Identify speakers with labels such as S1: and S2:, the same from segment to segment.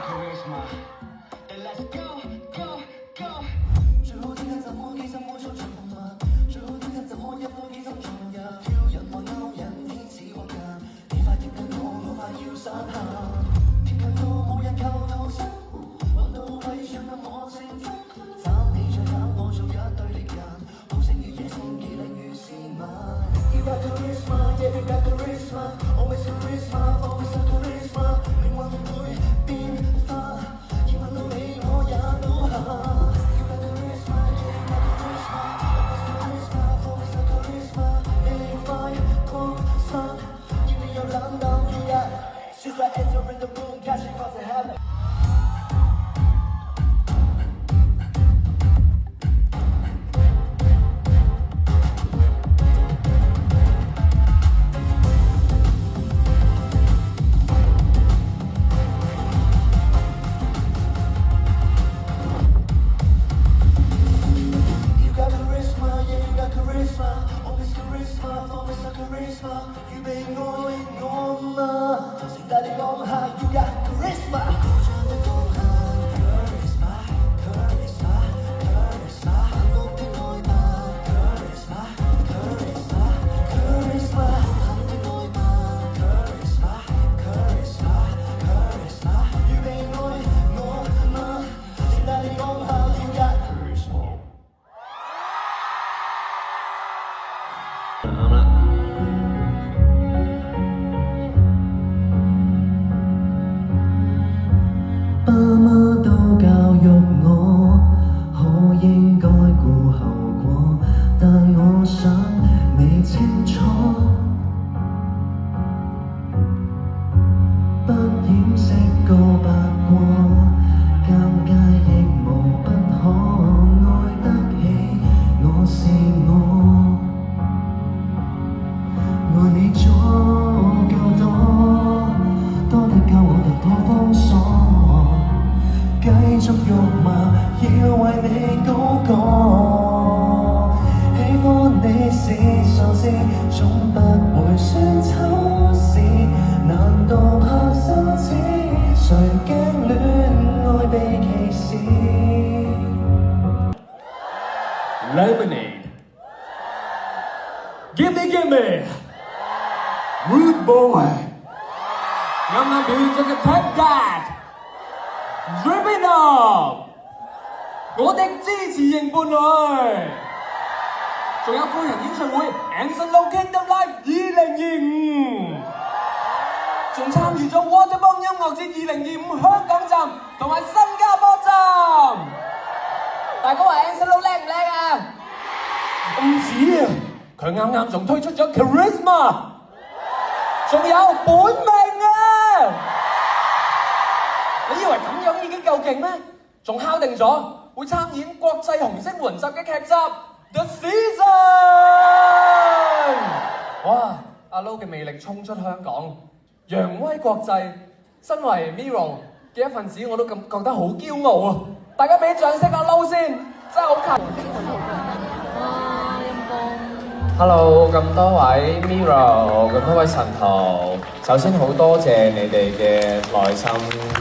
S1: charisma. Then let's go, go, go. 最好聽得怎麼機心摸出長夢物，最好聽得怎麼一顆機心撞入，挑人或勾引天使惡人，你快貼近我，我快要散下，貼近到冇人求逃生，揾到位想得我成真，找你再找我做一對獵人，好勝與野性，技力與斯文。You got charisma, yeah you got charisma, always charisma, always a charisma， 命運會變化，要問到你我也倒下。You got charisma, yeah you got charisma, always charisma, always a charisma， 你快擴散，要你有冷淡與日。She's like entering the room, catching across the heaven。預備愛我嗎？盛大地講下 You got charisma， 高漲的高下 Charisma Charisma Charisma， 幸福的愛吧 Charisma Charisma Charisma， 好狠的愛吧 Charisma Charisma Charisma， 預備愛我嗎？盛大地講下 You got charisma。爸媽都教育我，好應該顧後果，但我想你清楚，不掩飾個白過，尷尬亦無不可，愛得起我是我，愛你足夠多，多得夠我突破封鎖。繼續辱罵，要為你高歌。喜歡你是傻事，總不會算醜事。難道怕羞恥？誰驚戀愛被歧視 ？Lemonade Gimme Rude Boy 啱啱表演咗嘅 Pep Dad。Driven Up， 我的支持型伴侶，仲有個人演唱會 Anson Lo Kingdom Live 2025，仲參與咗 Waterbomb 音樂節2025香港站同埋新加坡站。大哥話 Anson Lo 靚唔靚啊？唔止啊，佢啱啱仲推出咗 Charisma， 仲有本命啊！你以為咁樣已經夠勁咩？仲敲定咗會參演國際紅星雲集嘅劇集 The Season。哇！阿 Lo 嘅魅力衝出香港，揚威國際。身為 Mirror 嘅一份子，我都覺得好驕傲啊！大家俾掌聲阿 Lo 先，真係好強。
S2: 哇！陰公。
S3: Hello， 咁多位 Mirror， 咁多位神徒，首先好多謝你哋嘅耐心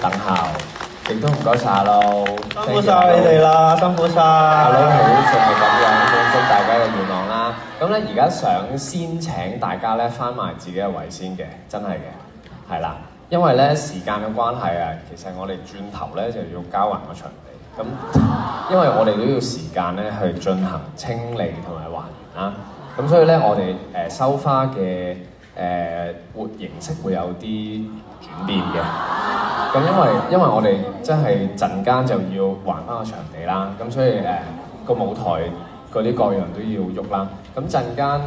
S3: 等候，亦都唔該晒阿 Lo，
S4: 辛苦晒你哋啦，辛苦晒。
S3: 阿 Lo 好盡力咁樣滿足大家嘅願望啦。咁咧而家想先請大家咧翻埋自己嘅位先嘅，真係嘅，係啦，因為咧時間嘅關係啊，其實我哋轉頭咧就要交還個場地，咁因為我哋都要時間咧去進行清理同埋還原啦。咁所以咧，我哋收花嘅活形式會有啲轉變嘅。咁因為我哋真係陣間就要還翻個場地啦，咁所以個舞台嗰啲各樣都要喐啦。咁陣間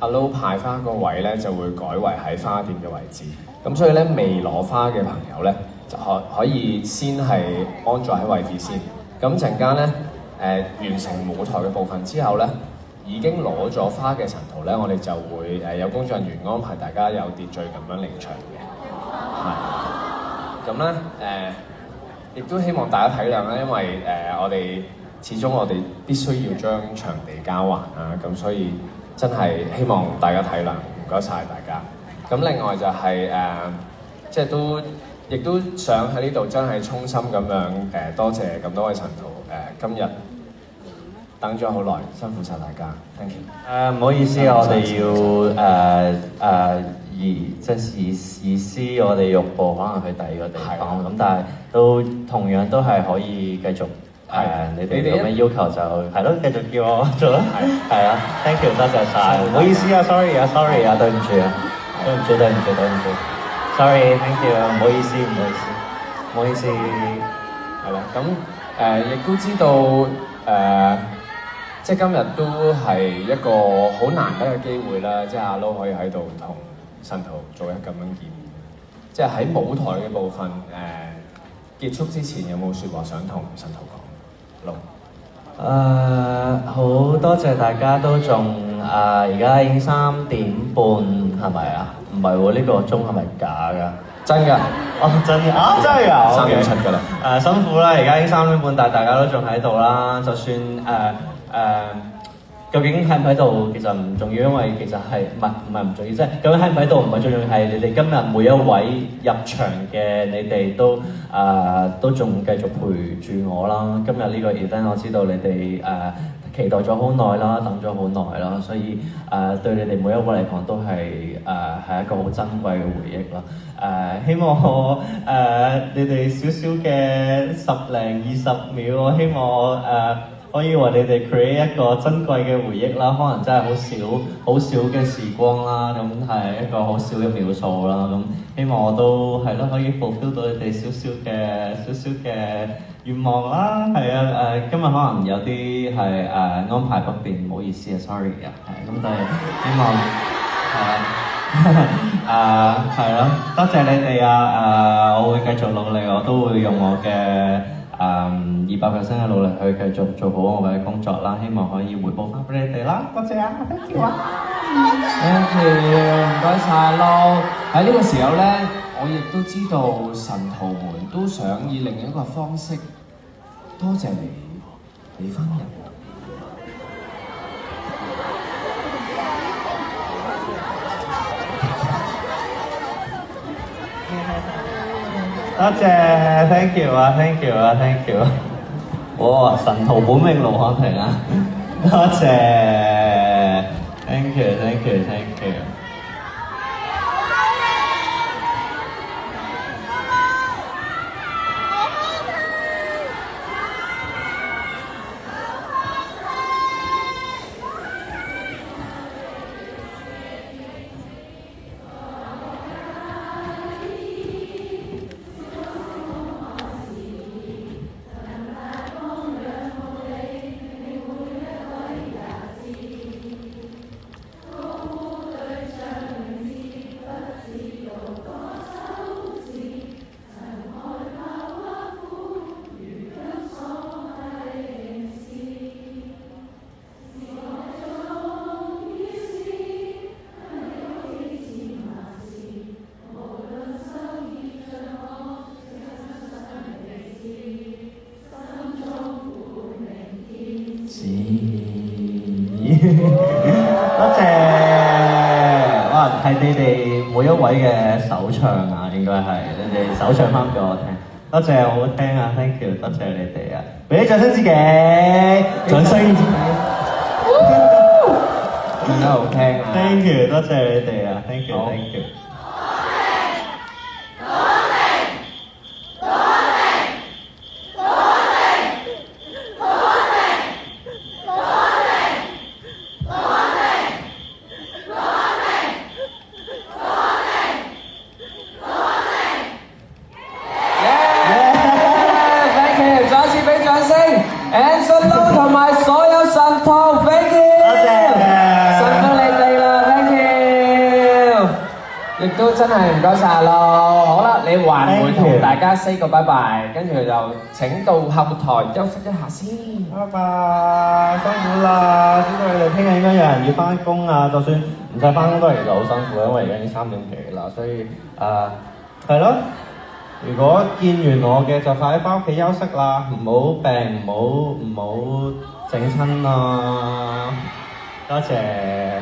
S3: 阿 Lo 派花個位咧就會改為喺花店嘅位置。咁所以咧未攞花嘅朋友咧就可以先係安坐喺位置先。咁陣間咧完成舞台嘅部分之後咧，已經攞咗花嘅神徒咧，我哋就會有工作人員安排大家有秩序咁樣離場嘅。係。咁咧亦都希望大家體諒啦，因為始終我哋必須要將場地交還啦，咁所以真係希望大家體諒，唔該晒大家。咁另外就係即係都亦都想喺呢度真係衷心咁樣多謝咁多位神徒今日等咗好耐，辛苦晒大家 ，thank you。
S4: 唔好意思，我哋要移師我哋玉步可能去第二個地方，咁但係同樣都係可以繼續你哋有咩要求就係咯，繼續叫我做啦，係啊 ，thank you， 多謝晒，唔好意思啊，sorry 啊，對唔住啊，對唔住 ，sorry，thank you， 唔好意思，
S3: 係啦，咁亦都知道即係今日都係一個好難得嘅機會啦，即係阿 Lo 可以喺度同神徒做一咁樣見面，即係喺舞台嘅部分結束之前有冇説話想同神徒講？Lo，
S4: 好多謝大家都仲而家已經3點半係咪啊？唔係喎，呢個鐘係咪假㗎？
S3: 真㗎，
S4: 真㗎，真係㗎
S3: 3點7㗎啦。
S4: 辛苦啦，而家已經3點半，但係大家都仲喺度啦。就算究竟喺唔喺度其實唔重要，因為其實係唔係唔重要，即係究竟喺唔喺度唔係最重要，係你哋今日每一位入場嘅你哋都仲繼續陪住我啦。今日呢個 event 我知道你哋期待咗好耐啦，等咗好耐啦，所以對你哋每一位嚟講都係一個好珍貴嘅回憶啦。希望你哋少少嘅10零20秒，我希望可以為你哋 create 一個珍貴嘅回憶啦。可能真係好少嘅時光啦，咁係一個好少嘅秒數啦。咁希望我都係咯，可以 fulfill 到你哋少少嘅願望啦。係啊，今日可能有啲係安排不便，唔好意思啊 ，sorry 啊。係咁，但係希望係咯，多謝你哋啊！我會繼續努力，我都會用我嘅200% 嘅努力去繼續做好我嘅工作啦。希望可以回報翻俾你哋啦。多謝啊 ，thank you 啊
S3: ，thank you， 唔該晒咯。喺呢個時候咧，我亦都知道神徒們都想以另一個方式多謝你返入。
S4: 多謝 ，thank you 啊 ，thank you 啊 ，thank you。哇，神徒本命盧漢庭啊，多謝 ，thank you，thank you，thank you。多謝，哇！係你哋每一位嘅首唱啊，應該係你哋首唱翻俾我聽。多謝，好好聽啊 ，thank you， 多謝你哋啊！俾啲掌聲自己，掌聲，
S3: 真係好聽啊
S4: ！thank you， 多謝你哋啊 ，thank you，thank you。Angelo
S3: 同埋所有神徒 ，thank you， 神到你哋啦 ，thank you， 亦都真係唔該晒咯。好啦，你還會同大家 say 個拜拜，跟住就請到後台休息一下先。
S4: 拜拜，辛苦啦！知道你哋聽日應該有人要翻工啊，就算唔使翻工都係其實好辛苦，因為而家已經3點幾啦，所以係咯。如果見完我嘅就快啲翻屋企休息啦，唔好病，唔好整親啦。多謝。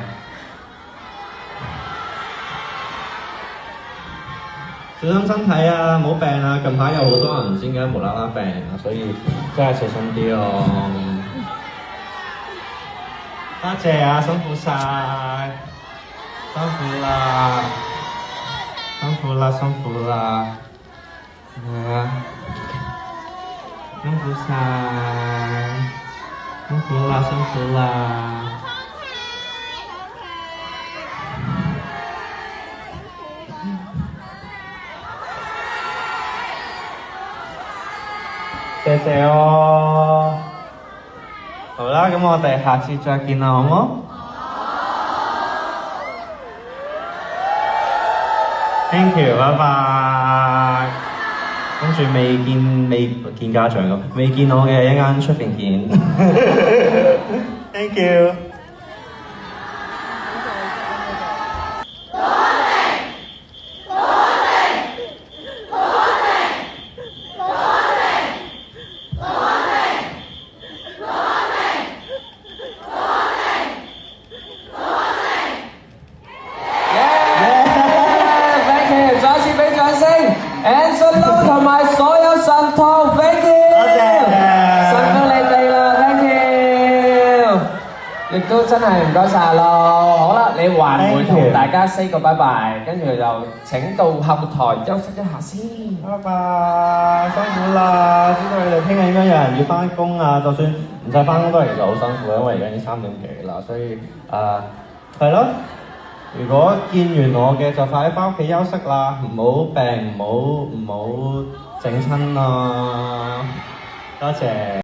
S4: 小心身體啊，唔好病啊！近排有好多人唔知點解無啦啦病啊，所以真係小心啲咯。多謝啊，辛苦晒，辛苦啦，辛苦啦，辛苦啦，係啊，辛苦晒，辛苦啦，辛苦啦。謝謝哦。好啦，咁我哋下次再見啦，好唔好？Thank you， 拜拜。跟住未見家長咁，未見我嘅一間出邊見。Thank you。Angelo
S3: 同埋所有神童 ，thank you，
S4: 多謝，
S3: 辛苦你哋啦 ，thank you， 亦都真係唔該晒咯。好啦，你還會同大家 say 個拜拜，跟住就請到後台休息一下先。
S4: 拜拜，辛苦啦！知道你哋聽日應該有人要翻工啊，就算唔使翻工都係其實好辛苦，因為而家已經3點幾啦，所以係咯。如果見完我嘅就快啲翻屋企休息啦，唔好病，唔好整親啦，多謝。